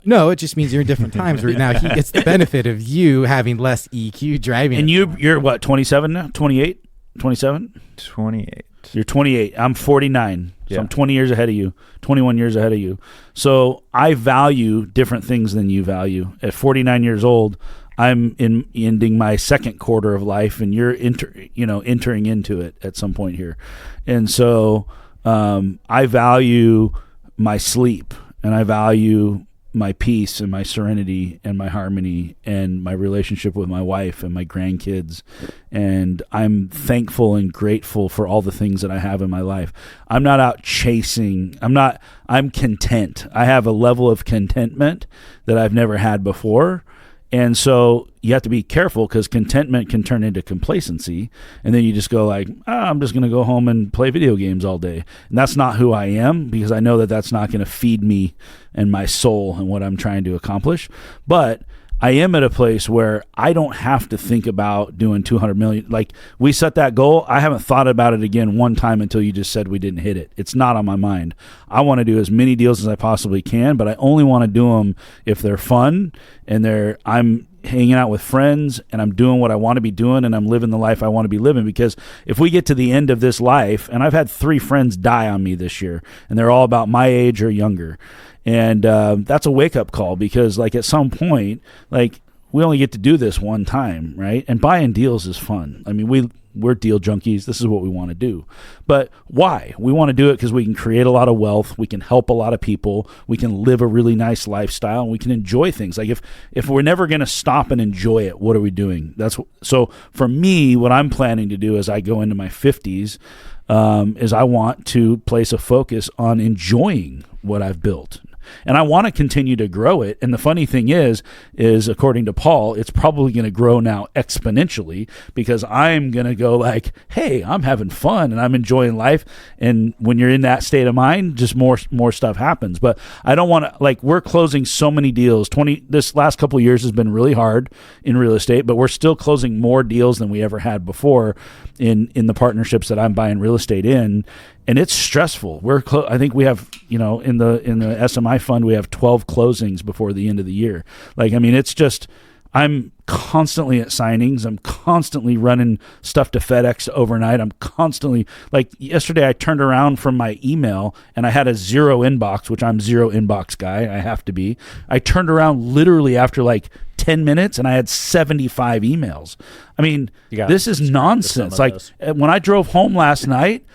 No, it just means you're in different times right now. He gets the benefit of you having less EQ driving. And you're what, 27 now? 28? 27? 28. You're 28. I'm 49. So Yeah. I'm 20 years ahead of you, 21 years ahead of you. So I value different things than you value. At 49 years old, I'm ending my second quarter of life, and you're entering into it at some point here. And so I value my sleep, and I value my peace and my serenity and my harmony and my relationship with my wife and my grandkids. And I'm thankful and grateful for all the things that I have in my life. I'm not out chasing. I'm content. I have a level of contentment that I've never had before. And so you have to be careful, because contentment can turn into complacency. And then you just go like, I'm just going to go home and play video games all day. And that's not who I am, because I know that that's not going to feed me and my soul and what I'm trying to accomplish. But I am at a place where I don't have to think about doing 200 million. Like, we set that goal. I haven't thought about it again one time until you just said we didn't hit it. It's not on my mind. I want to do as many deals as I possibly can, but I only want to do them if they're fun and I'm hanging out with friends and I'm doing what I want to be doing and I'm living the life I want to be living. Because if we get to the end of this life, and I've had 3 friends die on me this year, and they're all about my age or younger. And that's a wake-up call, because like at some point, like, we only get to do this one time, right? And buying deals is fun. I mean, we're deal junkies. This is what we want to do. But why? We want to do it because we can create a lot of wealth. We can help a lot of people. We can live a really nice lifestyle, and we can enjoy things. Like, if we're never going to stop and enjoy it, what are we doing? So for me, what I'm planning to do as I go into my 50s is I want to place a focus on enjoying what I've built. And I want to continue to grow it. And the funny thing is according to Paul, it's probably going to grow now exponentially, because I'm going to go like, hey, I'm having fun and I'm enjoying life. And when you're in that state of mind, just more stuff happens. But I don't want to, like, we're closing so many deals. This last couple of years has been really hard in real estate, but we're still closing more deals than we ever had before in the partnerships that I'm buying real estate in. And it's stressful. I think we have, in the SMI fund, we have 12 closings before the end of the year. Like, I mean, it's just, I'm constantly at signings. I'm constantly running stuff to FedEx overnight. I'm constantly, like, yesterday I turned around from my email and I had a 0 inbox, which I'm 0 inbox guy. I have to be. I turned around literally after like 10 minutes and I had 75 emails. I mean, this is nonsense. Like, when I drove home last night,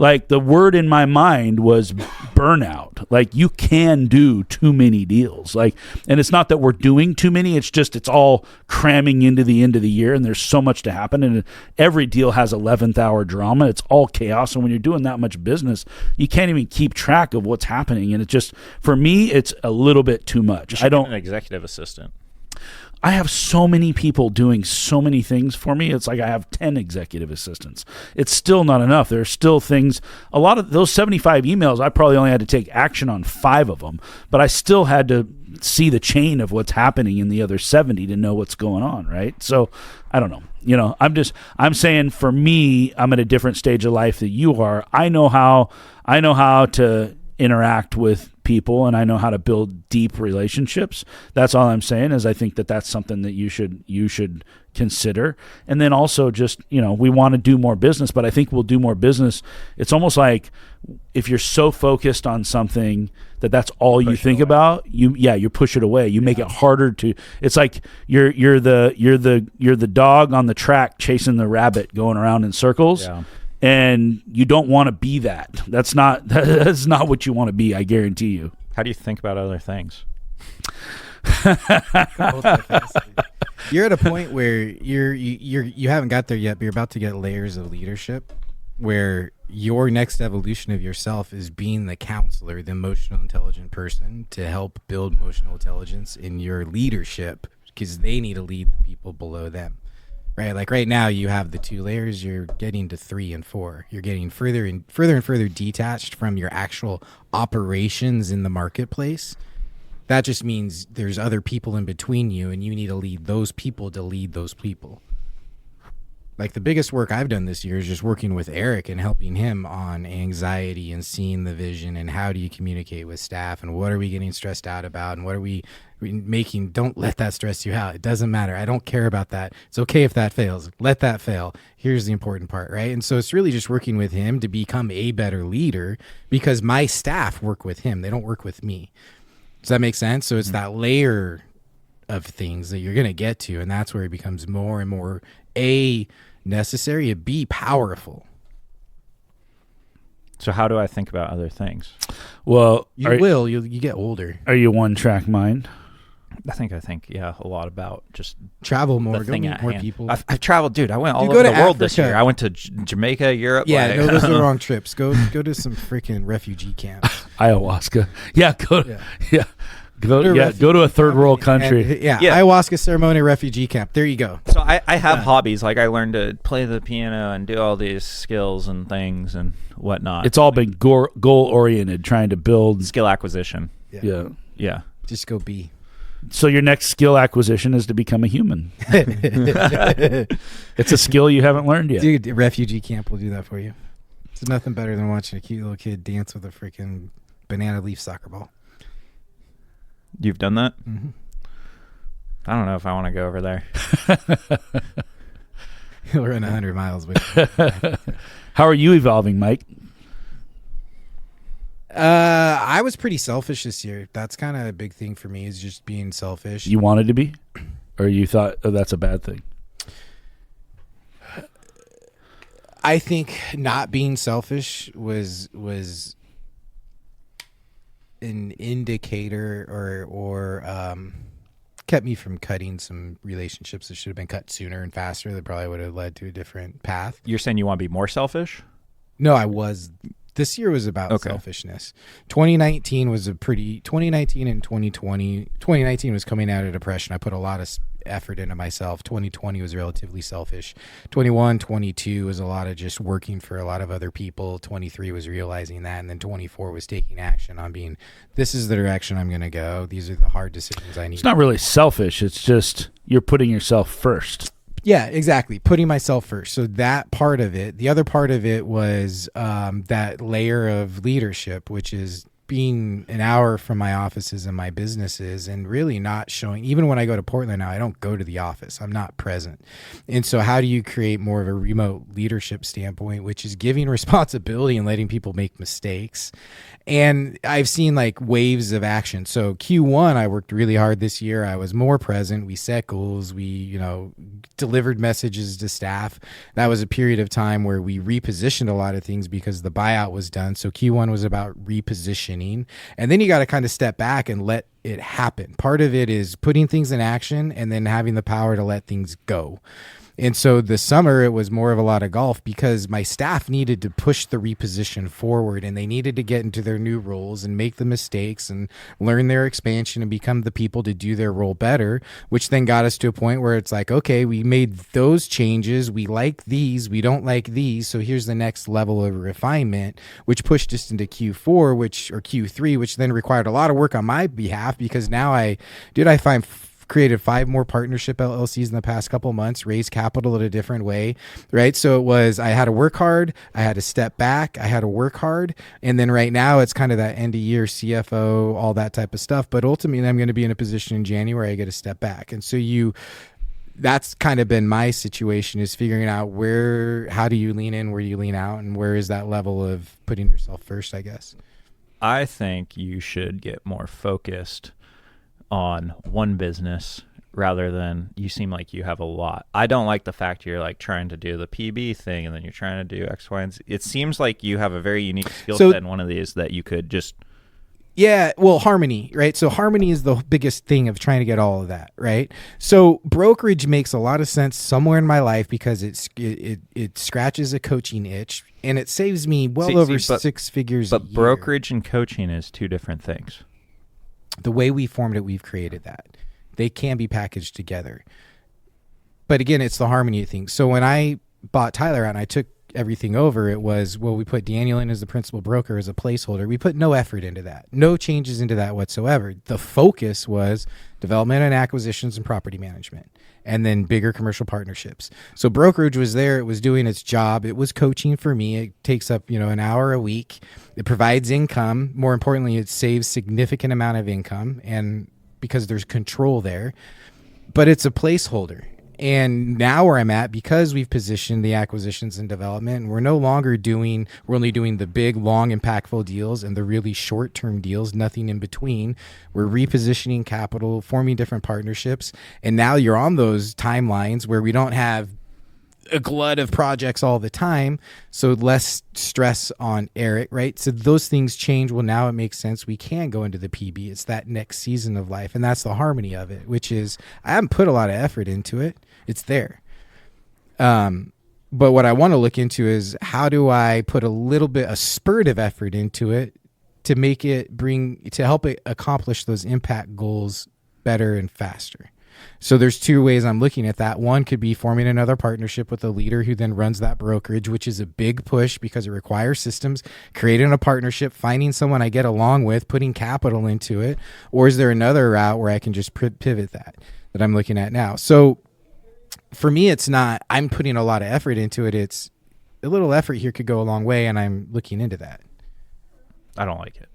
like, the word in my mind was burnout. Like, you can do too many deals. Like, and it's not that we're doing too many. It's just, it's all cramming into the end of the year, and there's so much to happen. And every deal has 11th hour drama. It's all chaos. And when you're doing that much business, you can't even keep track of what's happening. And it just, for me, it's a little bit too much. I don't. An executive assistant. I have so many people doing so many things for me. It's like I have 10 executive assistants. It's still not enough. There are still things. A lot of those 75 emails, I probably only had to take action on 5 of them, but I still had to see the chain of what's happening in the other 70 to know what's going on, right? So I don't know. I'm saying, for me, I'm at a different stage of life that you are. I know how to interact with people and I know how to build deep relationships. That's all I'm saying is I think that that's something that you should consider. And then also just, we want to do more business, but I think we'll do more business. It's almost like if you're so focused on something that's all you think about, you push it away. You make it harder to. It's like you're the dog on the track chasing the rabbit going around in circles. Yeah. And you don't want to be that. That's not what you want to be, I guarantee you. How do you think about other things? You're at a point where you haven't got there yet, but you're about to get layers of leadership where your next evolution of yourself is being the counselor, the emotional intelligent person to help build emotional intelligence in your leadership, because they need to lead the people below them. Right, like right now you have the 2 layers, you're getting to 3 and 4. You're getting further and further detached from your actual operations in the marketplace. That just means there's other people in between you, and you need to lead those people to lead those people. Like the biggest work I've done this year is just working with Eric and helping him on anxiety and seeing the vision and how do you communicate with staff and what are we getting stressed out about and what are we making. Don't let that stress you out. It doesn't matter. I don't care about that. It's okay if that fails. Let that fail. Here's the important part, right? And so it's really just working with him to become a better leader because my staff work with him. They don't work with me. Does that make sense? So it's that layer of things that you're going to get to, and that's where it becomes more and more necessary, and B, powerful. So how do I think about other things? Well, you get older. Are you one-track mind? I think a lot about just travel more, go meet more hand. people. I've traveled, dude. I went all Dude, over go the to world this Africa. year. I went to Jamaica, Europe. Yeah, no, those are the wrong trips. Go to some freaking refugee camps. Ayahuasca. Yeah, go to a third world country. And, ayahuasca ceremony, refugee camp. There you go. So I have hobbies. Like I learned to play the piano and do all these skills and things and whatnot. It's all been goal oriented, trying to build skill acquisition. Yeah. Just go be. So your next skill acquisition is to become a human. It's a skill you haven't learned yet. Dude, refugee camp will do that for you. It's nothing better than watching a cute little kid dance with a freaking banana leaf soccer ball. You've done that? Mm-hmm. I don't know if I want to go over there. He'll run 100 miles. How are you evolving, Mike? I was pretty selfish this year. That's kind of a big thing for me, is just being selfish. You wanted to be? Or you thought, that's a bad thing? I think not being selfish was an indicator or kept me from cutting some relationships that should have been cut sooner and faster that probably would have led to a different path. You're saying you want to be more selfish? No, I was. This year was about selfishness. 2019 and 2020. 2019 was coming out of depression. I put a lot of effort into myself. 2020 was relatively selfish. 21, 22 was a lot of just working for a lot of other people. 23 was realizing that. And then 24 was taking action on being, this is the direction I'm going to go. These are the hard decisions I need. It's not really selfish. It's just you're putting yourself first. Yeah, exactly. Putting myself first. So that part of it. The other part of it was that layer of leadership, which is being an hour from my offices and my businesses and really not showing. Even when I go to Portland now, I don't go to the office. I'm not present. And so how do you create more of a remote leadership standpoint, which is giving responsibility and letting people make mistakes? And I've seen like waves of action. So Q1, I worked really hard this year. I was more present. We set goals. We, delivered messages to staff. That was a period of time where we repositioned a lot of things because the buyout was done. So Q1 was about repositioning. And then you got to kind of step back and let it happen. Part of it is putting things in action and then having the power to let things go. And so this summer, it was more of a lot of golf because my staff needed to push the reposition forward and they needed to get into their new roles and make the mistakes and learn their expansion and become the people to do their role better, which then got us to a point where it's like, okay, we made those changes. We like these. We don't like these. So here's the next level of refinement, which pushed us into Q4, or Q3, which then required a lot of work on my behalf because now I find created 5 more partnership LLCs in the past couple months, raised capital in a different way, right? So it was, I had to work hard, I had to step back, I had to work hard. And then right now it's kind of that end of year CFO, all that type of stuff. But ultimately I'm going to be in a position in January, I get to step back. And so that's kind of been my situation, is figuring out how do you lean in, where do you lean out, and where is that level of putting yourself first, I guess. I think you should get more focused on one business rather than, you seem like you have a lot. I don't like the fact you're like trying to do the PB thing and then you're trying to do X, Y, and Z. It seems like you have a very unique skill set in one of these that you could just... Yeah, well, harmony, right? So harmony is the biggest thing of trying to get all of that, right? So brokerage makes a lot of sense somewhere in my life because it scratches a coaching itch and it saves me over 6 figures a year. But brokerage and coaching is 2 different things. The way we formed it, we've created that. They can be packaged together. But again, it's the harmony of things. So when I bought Tyler out and I took everything over, it was, well, we put Daniel in as the principal broker as a placeholder. We put no effort into that, no changes into that whatsoever. The focus was development and acquisitions and property management, and then bigger commercial partnerships. So brokerage was there. It was doing its job. It was coaching for me. It takes up, an hour a week. It provides income. More importantly, it saves significant amount of income, and because there's control there, but it's a placeholder. And now where I'm at, because we've positioned the acquisitions and development, we're only doing the big, long, impactful deals and the really short-term deals, nothing in between. We're repositioning capital, forming different partnerships. And now you're on those timelines where we don't have a glut of projects all the time, so less stress on Eric, right? So those things change. Well, now it makes sense. We can go into the PB. It's that next season of life, and that's the harmony of it, which is I haven't put a lot of effort into it. It's there. But what I want to look into is how do I put a spurt of effort into it to help it accomplish those impact goals better and faster. So there's 2 ways I'm looking at that. One could be forming another partnership with a leader who then runs that brokerage, which is a big push because it requires systems, creating a partnership, finding someone I get along with, putting capital into it. Or is there another route where I can just pivot that I'm looking at now? So for me, it's not, I'm putting a lot of effort into it. It's a little effort here could go a long way, and I'm looking into that. I don't like it.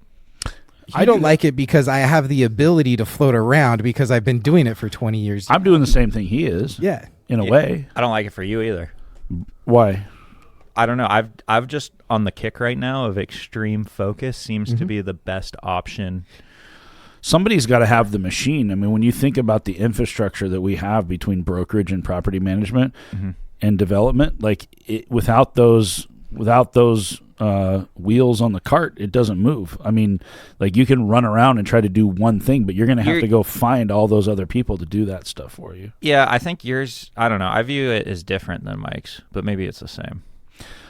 I don't like it because I have the ability to float around because I've been doing it for 20 years. I'm doing the same thing he is. Yeah. In a way. I don't like it for you either. Why? I don't know. I've just on the kick right now of extreme focus seems to be the best option. Somebody's got to have the machine. I mean, when you think about the infrastructure that we have between brokerage and property management and development, without those wheels on the cart, it doesn't move. I mean, you can run around and try to do one thing, but you're going to have to go find all those other people to do that stuff for you. Yeah, I think yours, I don't know. I view it as different than Mike's, but maybe it's the same.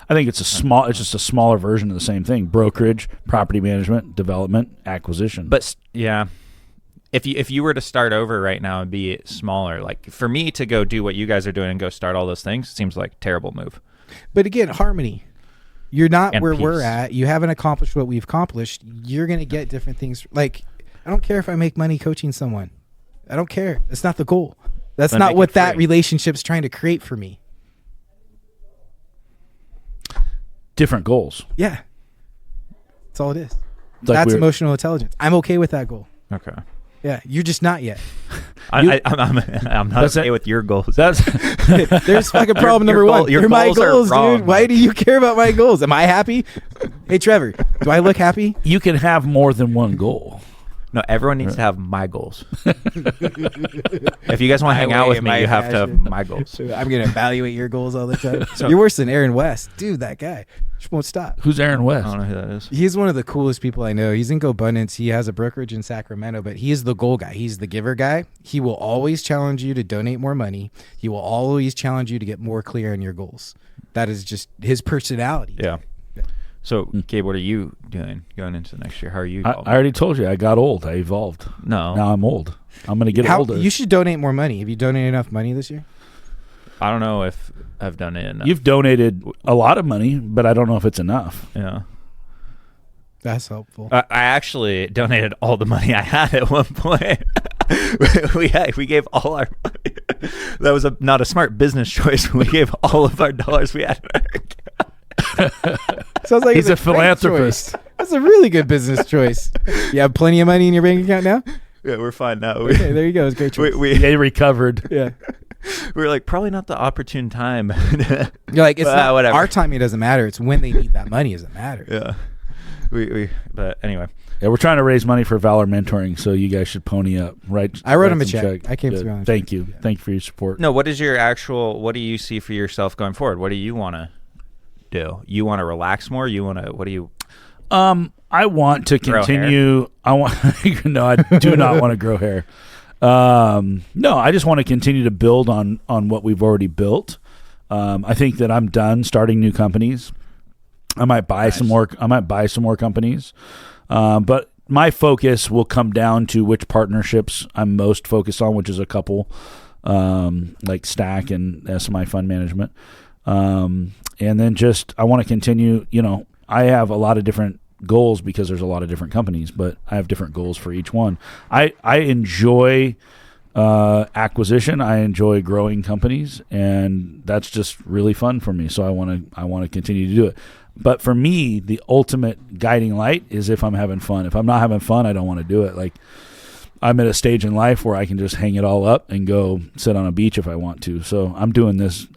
I think it's just a smaller version of the same thing. Brokerage, property management, development, acquisition. But yeah, if you were to start over right now and be smaller, for me to go do what you guys are doing and go start all those things seems like a terrible move. But again, harmony. You're not and where peace. We're at. You haven't accomplished what we've accomplished. You're going to get different things. I don't care if I make money coaching someone. I don't care. That's not the goal. That's not what that relationship's trying to create for me. Different goals. Yeah. That's all it is. That's emotional intelligence. I'm okay with that goal. Okay. Yeah, you're just not yet. I'm not okay with your goals. There's fucking problem number one. They're my goals, dude. Why do you care about my goals? Am I happy? Hey, Trevor, do I look happy? You can have more than one goal. No, everyone needs to have my goals. If you guys want to hang out with me, you have to have my goals. I'm going to evaluate your goals all the time. You're worse than Aaron West. Dude, that guy just won't stop. Who's Aaron West? I don't know who that is. He's one of the coolest people I know. He's in GoBundance. He has a brokerage in Sacramento, but he is the goal guy. He's the giver guy. He will always challenge you to donate more money. He will always challenge you to get more clear on your goals. That is just his personality. Yeah. So, Gabe, what are you doing going into next year? How are you evolving? I already told you. I got old. I evolved. No. Now I'm old. I'm going to get older. You should donate more money. Have you donated enough money this year? I don't know if I've done it enough. You've donated a lot of money, but I don't know if it's enough. Yeah. That's helpful. I actually donated all the money I had at one point. we gave all our money. That was not a smart business choice. We gave all of our dollars we had in our account. Sounds like He's it's a great philanthropist. choice. That's a really good business choice. You have plenty of money in your bank account now? Yeah, we're fine now. Okay, there you go. It's a great choice. They recovered. Yeah. We were like, probably not the opportune time. You're like, it's not, whatever. our timing doesn't matter. It's when they need that money doesn't matter. Yeah. But anyway. Yeah, we're trying to raise money for Valor Mentoring, so you guys should pony up. Right? I wrote him a some check. I came Good. through on a Thank check. you. Yeah. Thank you for your support. No, what do you see for yourself going forward? What do you want to do? You want to relax more? What do you? I want to Grow continue. No, I do not want to grow hair. No, I just want to continue to build on what we've already built. I think that I'm done starting new companies. I might buy some more. I might buy some more companies, but my focus will come down to which partnerships I'm most focused on, which is a couple, like Stack and SMI Fund Management, and then just I want to continue. I have a lot of different goals because there's a lot of different companies, but I have different goals for each one. I enjoy acquisition. I enjoy growing companies, and that's just really fun for me. So I want to continue to do it. But for me, the ultimate guiding light is if I'm having fun. If I'm not having fun, I don't want to do it. Like I'm at a stage in life where I can just hang it all up and go sit on a beach if I want to. So I'm doing this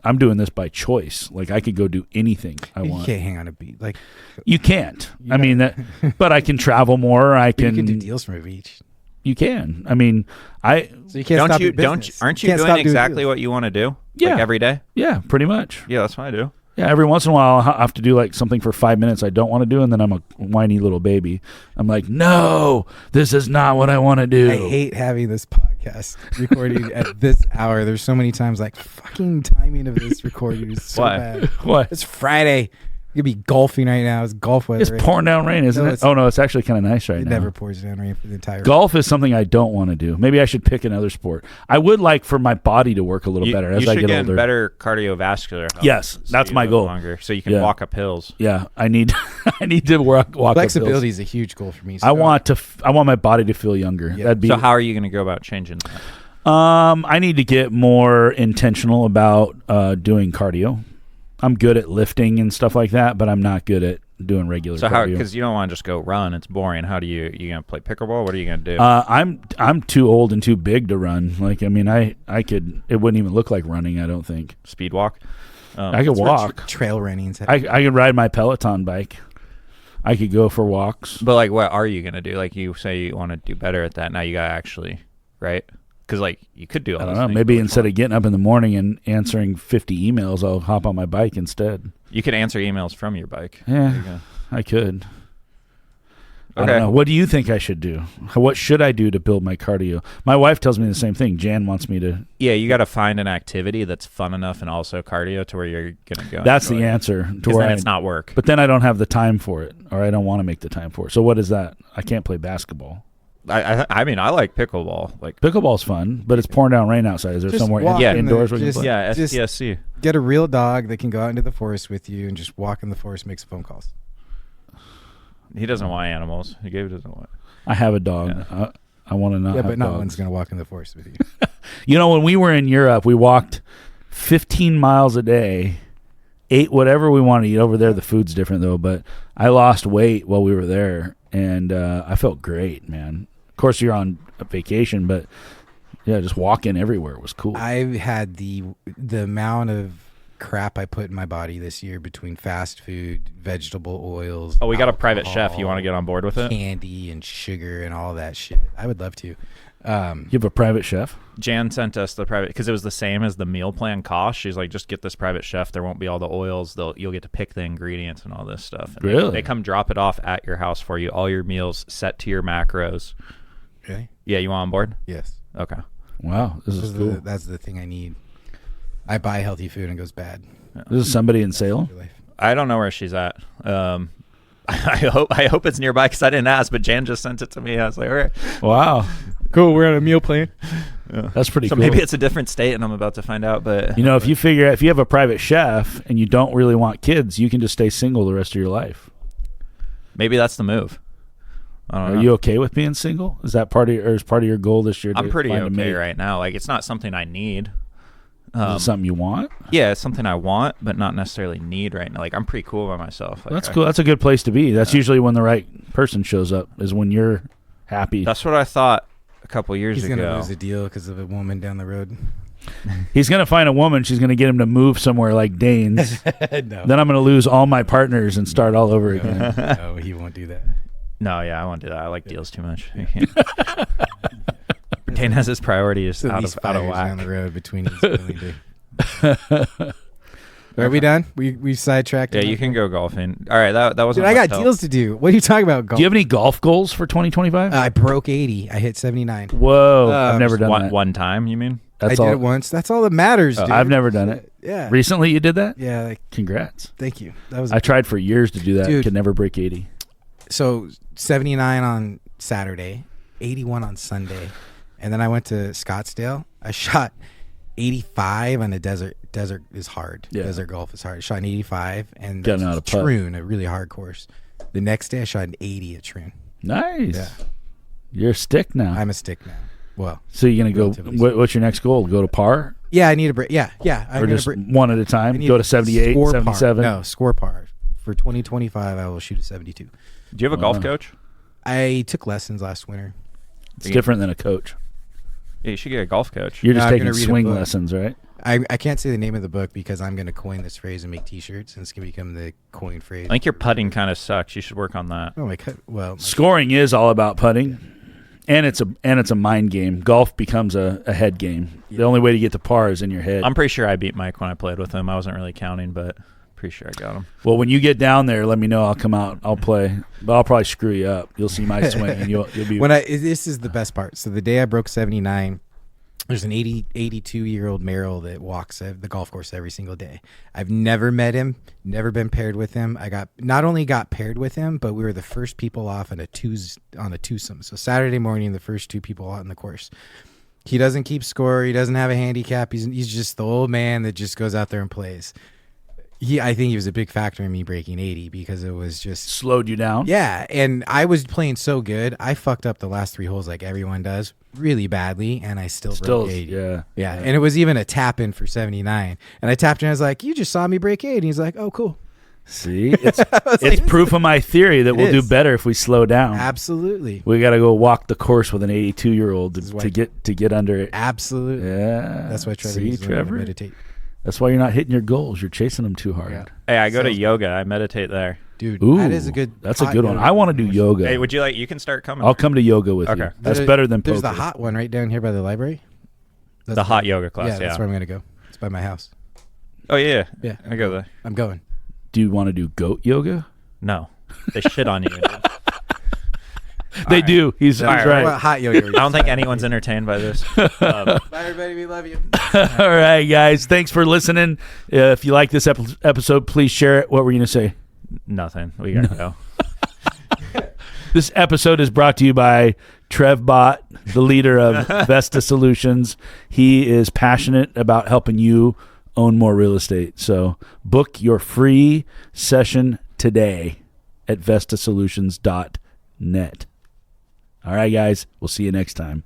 by choice. Like I could go do anything I want. You can't hang on a beach. Like You can't. I mean that, but I can travel more. you can do deals from a beach. You can. I mean, So you can't stop your aren't business. you Can't doing stop doing exactly deals. what you want to do? Yeah. Like every day? Yeah, pretty much. Yeah, that's what I do. Yeah, every once in a while I have to do like something for 5 minutes I don't want to do, and then I'm a whiny little baby. I'm like, no, this is not what I want to do. I hate having this podcast recording at this hour. There's so many times like fucking timing of this recording is so Why? bad. What? It's Friday. You could be golfing right now. It's golf weather. It's right pouring down rain, isn't No, it? it's- Oh no, it's actually kind of nice right It now. never pours down rain for the entire Golf is something I don't want to do. Maybe I should pick another sport. I would like for my body to work a little better as you I should get get older. better cardiovascular health. Yes, that's you my live goal. Longer, so you can Yeah. walk up hills. Yeah, I need I need to walk Flexibility up is a huge goal for me. hills. I want my body to feel younger. Yeah. That'd be So how are you going to go about changing that? I need to get more intentional about doing cardio. I'm good at lifting and stuff like that, but I'm not good at doing regular So how? cardio. Because you don't want to just go run. It's boring. How do you going to play pickleball? What are you going to do? I'm too old and too big to run. Like I mean, I could. It wouldn't even look like running. I don't think. Speed walk. I could walk. Trail runnings. I could ride my Peloton bike. I could go for walks. But like, what are you going to do? Like you say you want to do better at that. Now you got to actually, right? Because like you could do all I don't those know. things, Maybe but instead of getting up in the morning and answering 50 emails, I'll hop on my bike instead. you could answer emails from your bike. Yeah. There you go. I could. I Okay. don't know. What do you think I should do? What should I do to build my cardio? My wife tells me the same thing. Jan wants me to. Yeah, you got to find an activity that's fun enough and also cardio to where you're gonna go. That's enjoy the it. answer. To 'Cause where then it's not work. But then I don't have the time for it, or I don't want to make the time for it. So what is that? I can't play basketball. I mean, I like pickleball. Like Pickleball's fun, but it's pouring down rain outside. Is there Just somewhere walk in the- indoors we can just- play? yeah, Just- STSC. Get a real dog that can go out into the forest with you and just walk in the forest, make some phone calls. He doesn't want animals. He doesn't want. I have a dog. I want to not Yeah, have but not dogs. one's going to walk in the forest with you. You know, when we were in Europe, we walked 15 miles a day, ate whatever we wanted to eat. Over there, the food's different, though. But I lost weight while we were there, and I felt great, man. Of course, you're on a vacation, but, yeah, just walking everywhere was cool. I've had the amount of crap I put in my body this year between fast food, vegetable oils. Oh, we got a private alcohol, chef. You want to get on board with it? Candy and sugar and all that shit. I would love to. You have a private chef? Jan sent us the private because it was the same as the meal plan cost. She's like, just get this private chef. There won't be all the oils. You'll get to pick the ingredients and all this stuff. And Really? They come drop it off at your house for you. All your meals set to your macros. Really? Yeah, you want on board? Yes. Okay. Wow, this is cool. That's the thing I need. I buy healthy food and it goes bad. This is somebody in Salem? Your life. I don't know where she's at. I hope it's nearby because I didn't ask, but Jan just sent it to me. I was like, all right. Wow, Cool. We're on a meal plan. that's pretty So cool. maybe it's a different state, and I'm about to find out. But You know, if you have a private chef and you don't really want kids, you can just stay single the rest of your life. maybe that's the move. I don't Are know. you okay with being single? Is that part of your, or is part of your goal this year? I'm pretty find a okay mate? right now. Like, it's not something I need. Is it something you want? Yeah, it's something I want, but not necessarily need right now. Like, I'm pretty cool by myself. Like, That's cool. That's a good place to be. That's usually when the right person shows up, is when you're happy. That's what I thought a couple years He's ago. gonna lose a deal because of a woman down the road. He's going to find a woman. She's going to get him to move somewhere like Dane's. No, Then I'm going to lose all my partners and start all over again. no, he won't do that. No, yeah, I won't do that. I like deals too much. I can't. Dane has his priorities At out least of out of 5 years down whack. the road between he's willing to. Are we done? We sidetracked. Yeah, enough? you can go golfing. All right, that wasn't. Dude, I got much help. deals to do. What are you talking about? Golf? Do you have any golf goals for 2025? I broke 80. I hit 79. Whoa, I've never done one, that. one time. You mean? That's I all. did it once. That's all that matters, dude. I've never done it. Yeah. Recently, you did that? Yeah. Like, Congrats. thank you. That was. I tried for years to do that. Dude. Could never break 80. So 79 on Saturday, 81 on Sunday, and then I went to Scottsdale. I shot 85 on a desert. Desert is hard. Yeah. Desert golf is hard. I shot an 85 and Gotta know how to putt. Troon, a really hard course. The next day I shot an 80 at Troon. Nice. Yeah. You're a stick now. I'm a stick now. Well, So you're going to Relatively go, what's your next goal? Go to par? yeah, I need a break. Yeah. I'm Or gonna just break. one at a time? I need Go to a 78, score par. 77? No, score par. For 2025, I will shoot a 72. Do you have a golf Wow. coach? I took lessons last winter. It's different than a coach. Yeah, you should get a golf coach. You're No, just I'm taking gonna read a swing book. lessons, right? I can't say the name of the book because I'm going to coin this phrase and make T-shirts, and it's going to become the coin phrase. I think your putting kind of sucks. You should work on that. Oh my god! Well, Scoring is all about putting, and it's a mind game. Golf becomes a head game. The only way to get to par is in your head. I'm pretty sure I beat Mike when I played with him. I wasn't really counting, but pretty sure I got him. Well, when you get down there, let me know. I'll come out. I'll play, but I'll probably screw you up. You'll see my swing, and you'll be. this is the best part. So the day I broke 79, there's an 82-year-old Merrill that walks the golf course every single day. I've never met him, never been paired with him. I not only got paired with him, but we were the first people off on a twosome. So Saturday morning, the first two people out on the course. He doesn't keep score. He doesn't have a handicap. He's just the old man that just goes out there and plays. I think he was a big factor in me breaking 80 because it was just slowed you down. yeah, and I was playing so good. I fucked up the last 3 holes like everyone does, really badly, and I still broke 80. Yeah. And it was even a tap in for 79. And I tapped in. I was like, "You just saw me break 80." And he's like, "Oh, cool." See, it's proof of my theory that we'll do is. better if we slow down. Absolutely, We got to go walk the course with an 82-year-old is why- to get under it. absolutely. Yeah, That's why Trevor See, needs to learn to Trevor. meditate, That's why you're not hitting your goals. You're chasing them too hard. Yeah. Hey, I go to Sounds- yoga. I meditate there. dude. Ooh, that is a good. That's a hot good one. yoga. I want to do yoga. Hey, would you like? You can start coming. I'll come to yoga with Okay. you. That's There's- better than poker. There's the hot one right down here by the library. That's The hot yoga class. Yeah, Yeah. that's where I'm gonna go. It's by my house. Oh yeah. Yeah, I go there. I'm going. Do you want to do goat yoga? No, they shit on you. Dude. They do. He's All right, right. Well, hot yoga. I don't think anyone's entertained by this. Bye, everybody. We love you. All right, guys. Thanks for listening. If you like this episode, please share it. What were you going to say? Nothing. We gotta go. This episode is brought to you by TrevBot, the leader of Vesta Solutions. He is passionate about helping you own more real estate. So book your free session today at vestasolutions.net. All right, guys. We'll see you next time.